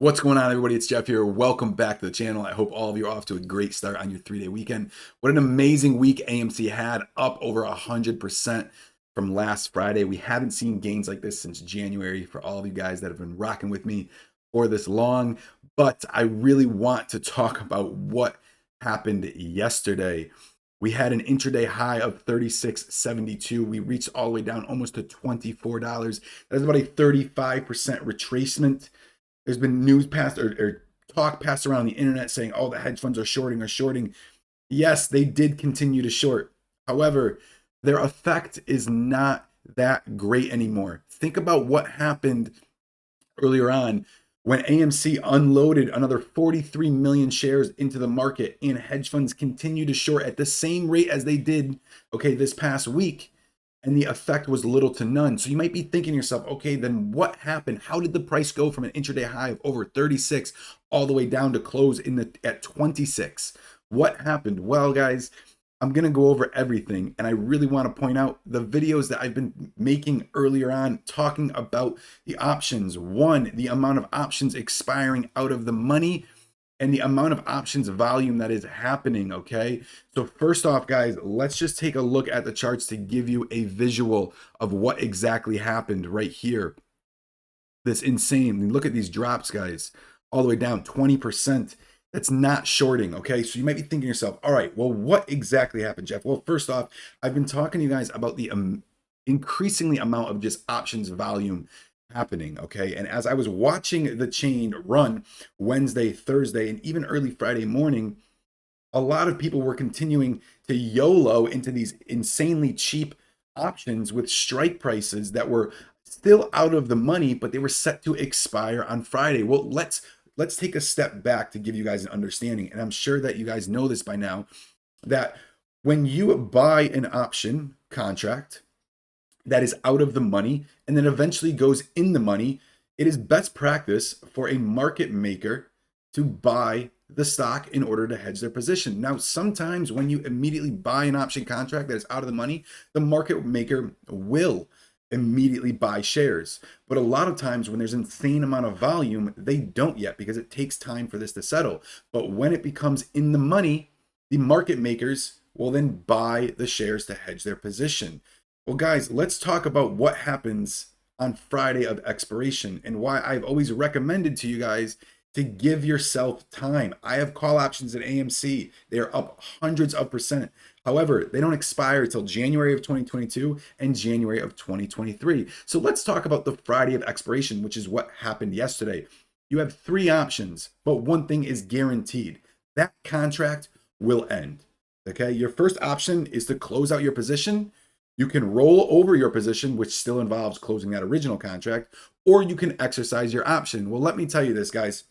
What's going on, everybody? It's Jeff here. Welcome back to the channel. I hope all of you are off to a great start on your 3-day weekend. What an amazing week AMC had, up over 100% from last Friday. We haven't seen gains like this since January for all of you guys that have been rocking with me for this long. But I really want to talk about what happened yesterday. We had an intraday high of 36.72. We reached all the way down almost to $24. That's about a 35% retracement. There's been news passed or talk passed around the internet saying, oh, the hedge funds are shorting. Yes, they did continue to short. However, their effect is not that great anymore. Think about what happened earlier on when AMC unloaded another 43 million shares into the market and hedge funds continue to short at the same rate as they did, this past week. And the effect was little to none. So you might be thinking to yourself, okay, then what happened? How did the price go from an intraday high of over 36 all the way down to close at 26? What happened? Well, guys, I'm going to go over everything. And I really want to point out the videos that I've been making earlier on talking about the options. One, the amount of options expiring out of the money and the amount of options volume that is happening, okay? So first off, guys, let's just take a look at the charts to give you a visual of what exactly happened right here. This insane, look at these drops, guys, all the way down 20%. That's not shorting, okay? So you might be thinking to yourself, all right, well, what exactly happened, Jeff? Well, first off, I've been talking to you guys about the increasingly amount of just options volume happening, okay? And as I was watching the chain run Wednesday, Thursday, and even early Friday morning, a lot of people were continuing to YOLO into these insanely cheap options with strike prices that were still out of the money, but they were set to expire on Friday. Well, let's take a step back to give you guys an understanding. And I'm sure that you guys know this by now, that when you buy an option contract that is out of the money and then eventually goes in the money, it is best practice for a market maker to buy the stock in order to hedge their position. Now, sometimes when you immediately buy an option contract that is out of the money, the market maker will immediately buy shares. But a lot of times when there's an insane amount of volume, they don't yet because it takes time for this to settle. But when it becomes in the money, the market makers will then buy the shares to hedge their position. Well, guys, let's talk about what happens on Friday of expiration and why I've always recommended to you guys to give yourself time. I have call options at AMC. They are up hundreds of percent. However, they don't expire until January of 2022 and January of 2023. So let's talk about the Friday of expiration, which is what happened yesterday. You have 3 options, but one thing is guaranteed. That contract will end. Okay, your first option is to close out your position. You can roll over your position, which still involves closing that original contract, or you can exercise your option. Well, let me tell you this, guys.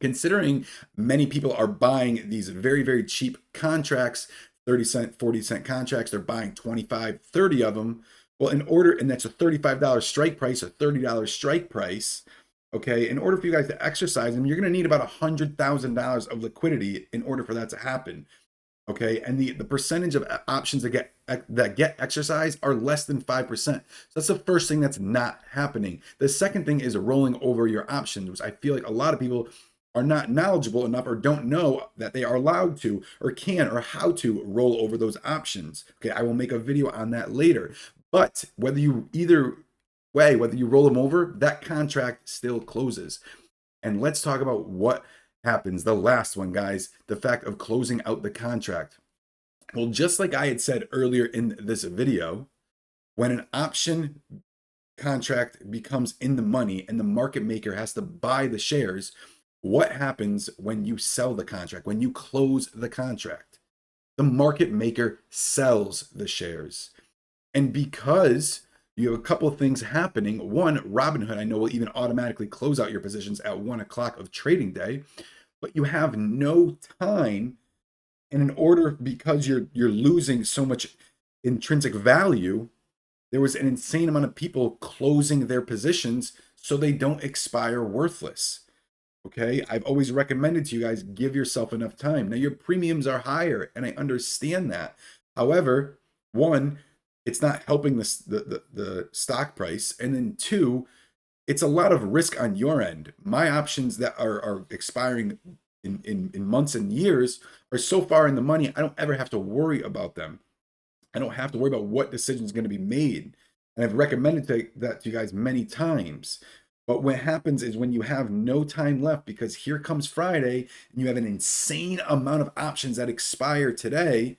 Considering many people are buying these very, very cheap contracts, 30-cent, 40-cent contracts, they're buying 25, 30 of them. Well, and that's a $35 strike price, a $30 strike price. Okay, in order for you guys to exercise them, you're going to need about $100,000 of liquidity in order for that to happen. Okay, and the percentage of options that get exercised are less than 5%. So that's the first thing that's not happening. The second thing is rolling over your options, which I feel like a lot of people are not knowledgeable enough or don't know that they are allowed to or can or how to roll over those options. Okay, I will make a video on that later. But whether you roll them over, that contract still closes. And let's talk about what happens. The last one, guys, the fact of closing out the contract. Well, just like I had said earlier in this video, when an option contract becomes in the money and the market maker has to buy the shares, what happens when you sell the contract, when you close the contract? The market maker sells the shares. And because you have a couple of things happening. One, Robinhood, I know, will even automatically close out your positions at 1 o'clock of trading day, but you have no time. And in order, because you're losing so much intrinsic value, there was an insane amount of people closing their positions so they don't expire worthless. Okay, I've always recommended to you guys, give yourself enough time. Now, your premiums are higher, and I understand that. However, one, it's not helping the stock price. And then 2, it's a lot of risk on your end. My options that are expiring in months and years are so far in the money, I don't ever have to worry about them. I don't have to worry about what decision is going to be made. And I've recommended that to you guys many times. But what happens is when you have no time left, because here comes Friday and you have an insane amount of options that expire today,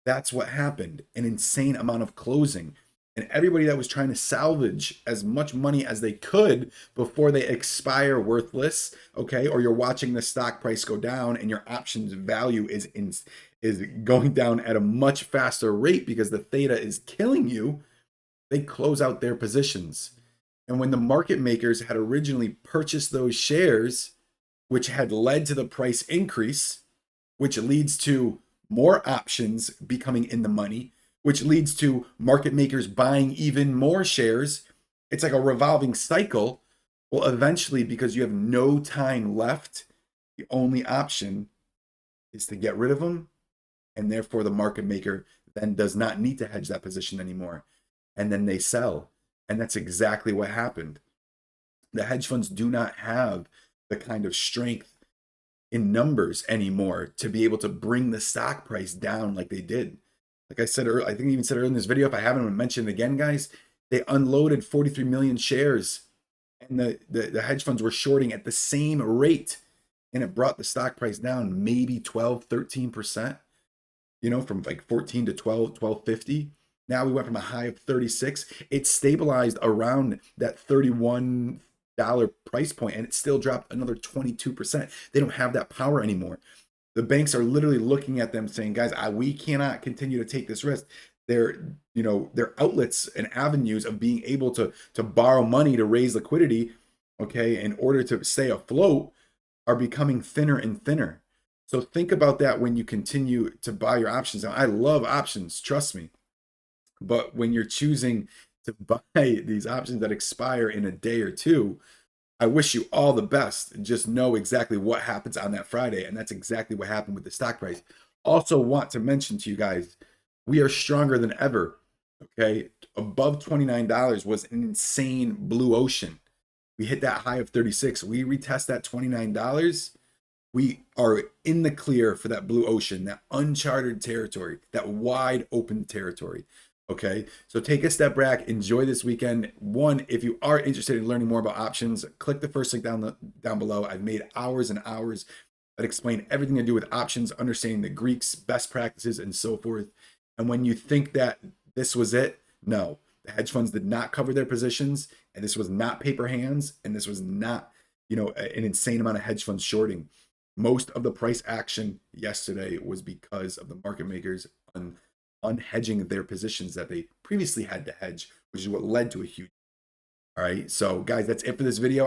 that's what happened. An insane amount of closing. And everybody that was trying to salvage as much money as they could before they expire worthless, okay, or you're watching the stock price go down and your options value is going down at a much faster rate because the theta is killing you, they close out their positions. And when the market makers had originally purchased those shares, which had led to the price increase, which leads to more options becoming in the money, which leads to market makers buying even more shares. It's like a revolving cycle. Well, eventually, because you have no time left, the only option is to get rid of them. And therefore, the market maker then does not need to hedge that position anymore. And then they sell. And that's exactly what happened. The hedge funds do not have the kind of strength in numbers anymore to be able to bring the stock price down like they did. Like I said earlier, I think I even said earlier in this video, if I haven't mentioned it again, guys, they unloaded 43 million shares and the hedge funds were shorting at the same rate. And it brought the stock price down maybe 12, 13%, from like 14 to 12, 12.50. Now we went from a high of 36. It stabilized around that $31 price point and it still dropped another 22%. They don't have that power anymore. The banks are literally looking at them saying, guys, we cannot continue to take this risk. Their outlets and avenues of being able to borrow money to raise liquidity, okay, in order to stay afloat are becoming thinner and thinner. So think about that when you continue to buy your options. Now, I love options, trust me. But when you're choosing to buy these options that expire in a day or two, I wish you all the best. Just know exactly what happens on that Friday. And that's exactly what happened with the stock price. Also want to mention to you guys, we are stronger than ever. Okay. Above $29 was an insane blue ocean. We hit that high of 36. We retest that $29. We are in the clear for that blue ocean, that uncharted territory, that wide open territory. Okay, so take a step back, enjoy this weekend. One, if you are interested in learning more about options, click the first link down below. I've made hours and hours that explain everything to do with options, understanding the Greeks, best practices, and so forth. And when you think that this was it, no, the hedge funds did not cover their positions, and this was not paper hands, and this was not, an insane amount of hedge funds shorting. Most of the price action yesterday was because of the market makers unhedging their positions that they previously had to hedge, which is what led to a huge. All right. So guys, that's it for this video.